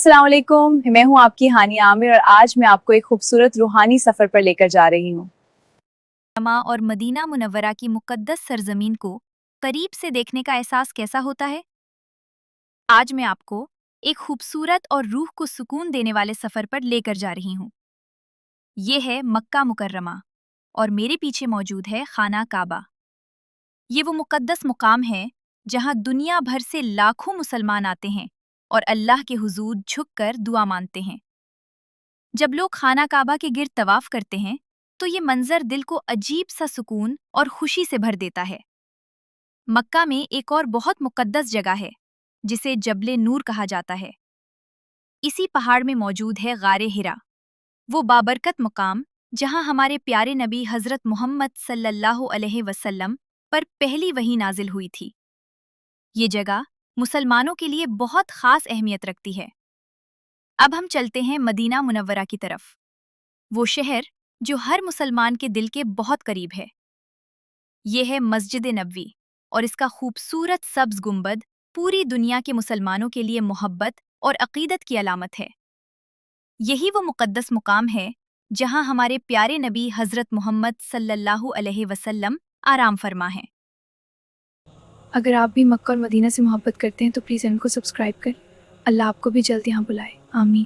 अस्सलाम वालेकुम, मैं हूँ आपकी हानिया आमिर और आज मैं आपको एक खूबसूरत रूहानी सफ़र पर लेकर जा रही हूँ। मक्का और मदीना मुनव्वरा की मुक़द्दस सरजमीन को करीब से देखने का एहसास कैसा होता है? आज मैं आपको एक खूबसूरत और रूह को सुकून देने वाले सफ़र पर लेकर जा रही हूँ। ये है मक्का मुकर्रमा और मेरे पीछे मौजूद है खाना काबा। ये वो मुक़द्दस मुकाम है जहाँ दुनिया भर से लाखों मुसलमान आते हैं और अल्लाह के हुजूर झुककर दुआ मांगते हैं। जब लोग खाना काबा के गिर्द तवाफ करते हैं, तो ये मंजर दिल को अजीब सा सुकून और खुशी से भर देता है। मक्का में एक और बहुत मुकद्दस जगह है, जिसे जबले नूर कहा जाता है। इसी पहाड़ में मौजूद है गारे हिरा, वो बाबरकत मुकाम जहां हमारे प्यारे नबी हजरत मोहम्मद सल्लल्लाहु अलैहि वसल्लम पर पहली वही नाजिल हुई थी। ये जगह मुसलमानों के लिए बहुत खास अहमियत रखती है। अब हम चलते हैं मदीना मुनव्वरा की तरफ, वो शहर जो हर मुसलमान के दिल के बहुत करीब है। ये है मस्जिद नबवी और इसका खूबसूरत सब्ज गुंबद पूरी दुनिया के मुसलमानों के लिए मोहब्बत और अकीदत की अलामत है। यही वो मुकद्दस मुकाम है जहां हमारे प्यारे नबी हजरत मोहम्मद सल्लल्लाहु अलैहि वसल्लम आराम फरमा हैं। अगर आप भी मक्का और मदीना से मोहब्बत करते हैं तो प्लीज़ इनको सब्सक्राइब करें। अल्लाह आपको भी जल्द यहाँ बुलाए। आमीन।